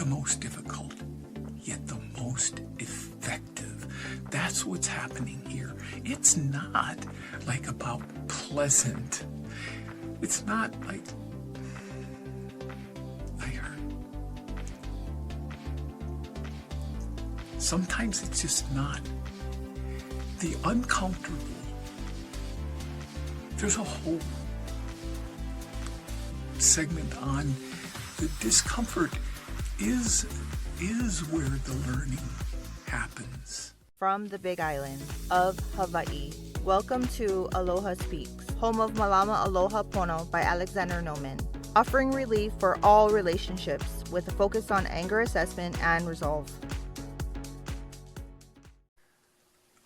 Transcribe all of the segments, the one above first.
the most difficult, yet the most effective. That's what's happening here. It's not like about pleasant. It's not like I heard. Sometimes it's just not. The uncomfortable. There's a whole segment on the discomfort is where the learning happens. From the Big Island of Hawaii, welcome to Aloha Speaks, home of Malama Aloha Pono by Alexander Noman, offering relief for all relationships with a focus on anger assessment and resolve.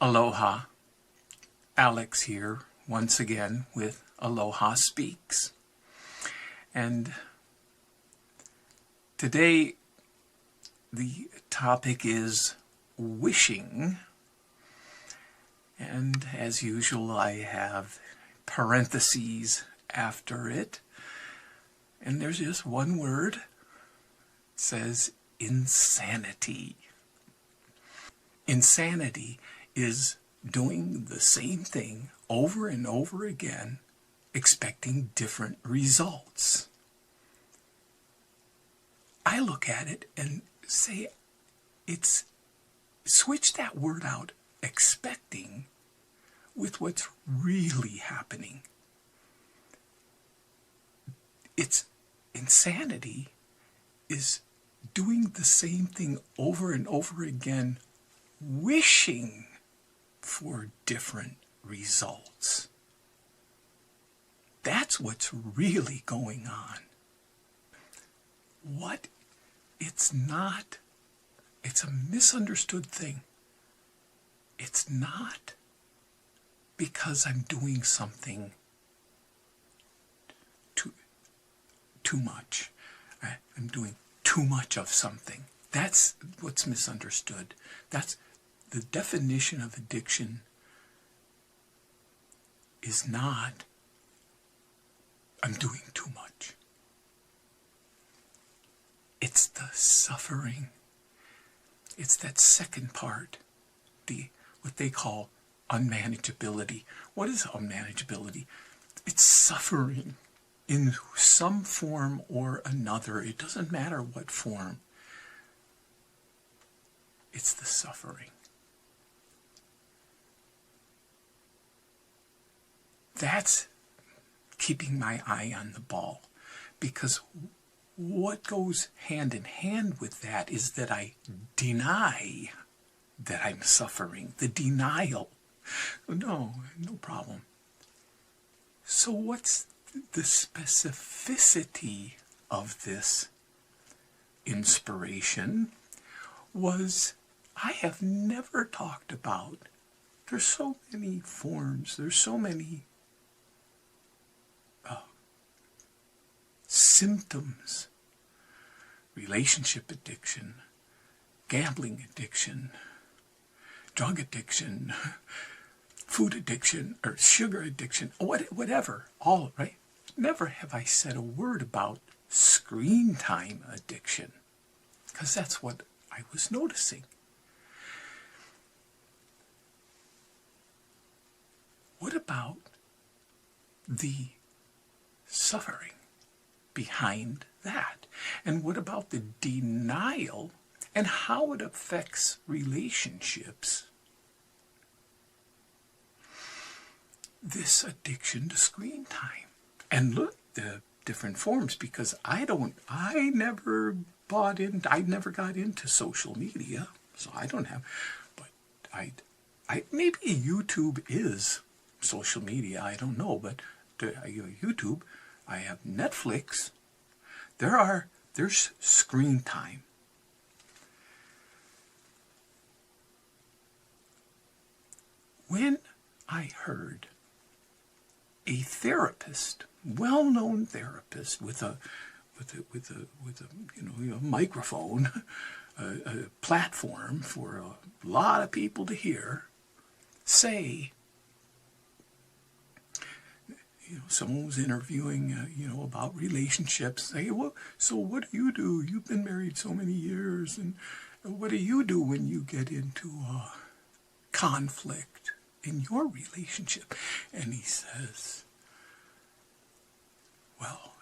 Aloha, Alex here once again with Aloha Speaks. And today the topic is wishing, and as usual I have parentheses after it, and there's just one word. It says insanity. Insanity is doing the same thing over and over again, expecting different results. I look at it and say, switch that word out, expecting, with what's really happening. It's insanity is doing the same thing over and over again, wishing for different results. That's what's really going on. What? It's not. It's a misunderstood thing. It's not because I'm doing something too much. I'm doing too much of something. That's what's misunderstood. That's the definition of addiction. Is not I'm doing too much. It's the suffering. It's that second part, what they call unmanageability. What is unmanageability? It's suffering in some form or another. It doesn't matter what form. It's the suffering. That's keeping my eye on the ball, because what goes hand in hand with that is that I deny that I'm suffering. The denial. No problem. So what's the specificity of this inspiration was I have never talked about. There's so many forms. There's so many symptoms. Relationship addiction, gambling addiction, drug addiction, food addiction, or sugar addiction, whatever, all, right? Never have I said a word about screen time addiction, because that's what I was noticing. What about the suffering behind that? And what about the denial and how it affects relationships? This addiction to screen time. And look, the different forms, because I never got into social media, so I don't have, but maybe YouTube is social media, I don't know, but YouTube, I have Netflix, there's screen time. When I heard a therapist, well-known therapist with a microphone, a platform for a lot of people to hear, say, someone was interviewing, about relationships. Say, well, so what do you do? You've been married so many years, and what do you do when you get into conflict in your relationship? And he says, well,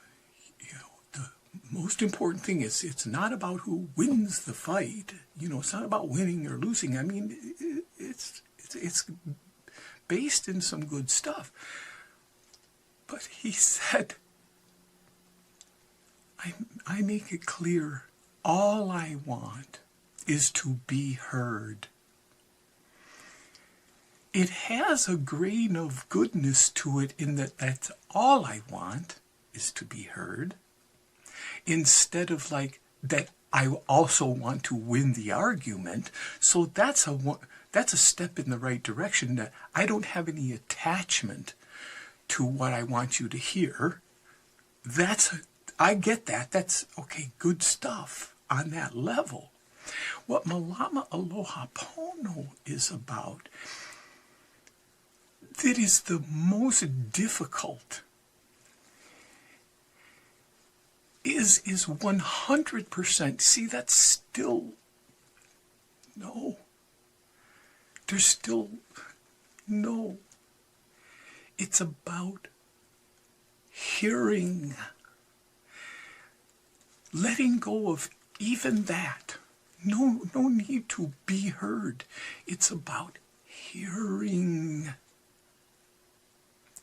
the most important thing is it's not about who wins the fight. It's not about winning or losing. I mean, it's based in some good stuff. But he said, I make it clear, all I want is to be heard. It has a grain of goodness to it in that that's all I want is to be heard. Instead of like that I also want to win the argument. So that's a step in the right direction, that I don't have any attachment to what I want you to hear. I get that. That's okay, good stuff on that level. What Malama Aloha Pono is about, that is the most difficult, is 100%. See, that's still, no. There's still, no. It's about hearing, letting go of even that. No need to be heard. It's about hearing.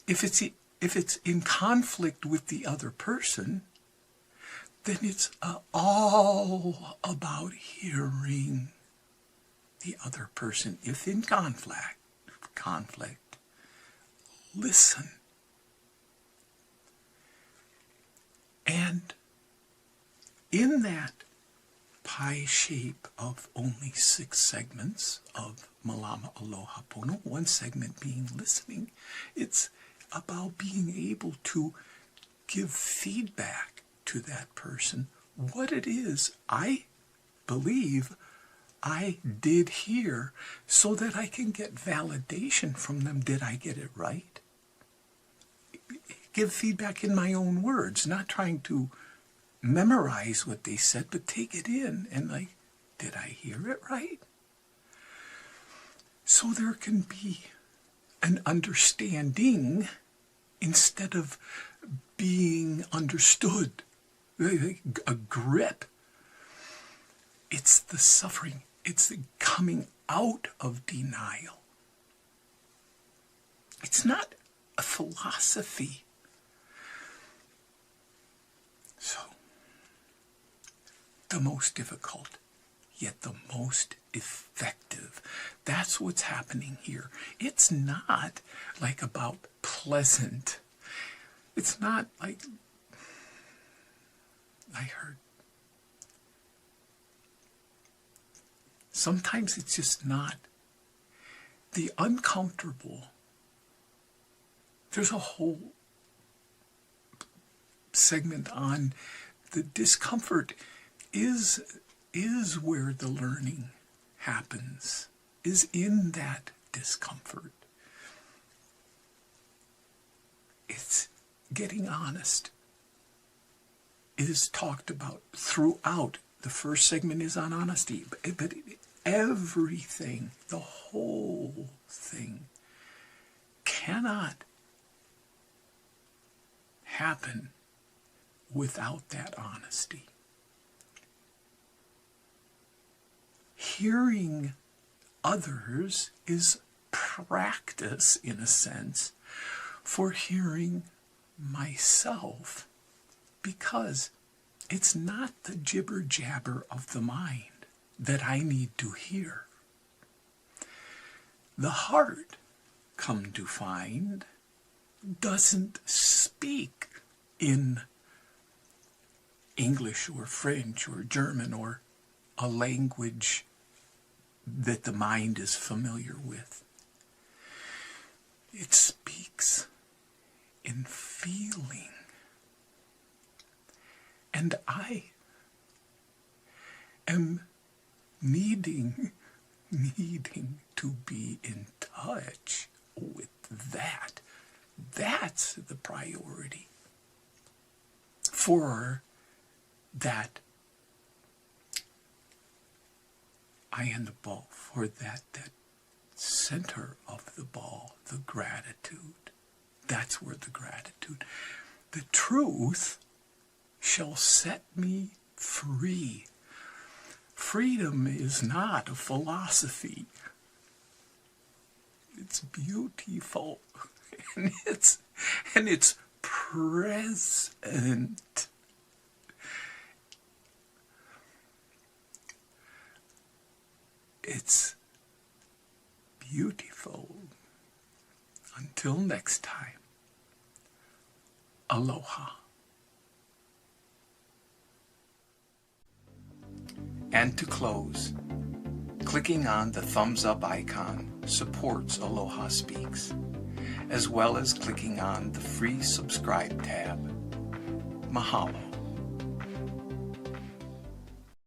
If it's in conflict with the other person, then it's all about hearing the other person. If in conflict, listen. And in that pie shape of only 6 segments of Malama Aloha Pono, one segment being listening, it's about being able to give feedback to that person what it is I believe I did hear, so that I can get validation from them. Did I get it right? Give feedback in my own words, not trying to memorize what they said, but take it in and like, did I hear it right? So there can be an understanding instead of being understood, a grip. It's the suffering. It's the coming out of denial. It's not a philosophy. So, the most difficult, yet the most effective. That's what's happening here. It's not like about pleasant. It's not like, I heard, sometimes it's just not. The uncomfortable, there's a whole segment on the discomfort is where the learning happens, is in that discomfort. It's getting honest. It is talked about throughout. The first segment is on honesty, but everything, the whole thing, cannot happen without that honesty. Hearing others is practice, in a sense, for hearing myself, because it's not the jibber jabber of the mind that I need to hear. The heart, come to find, doesn't speak in English or French or German or a language that the mind is familiar with. It speaks in feeling. And I am needing to be in touch with that That's the priority for that eye in the ball, for that center of the ball, the gratitude. That's where the gratitude. The truth shall set me free. Freedom is not a philosophy. It's beautiful, and it's present. It's beautiful. Until next time, aloha. And to close, clicking on the thumbs up icon supports Aloha Speaks, as well as clicking on the free subscribe tab. Mahalo.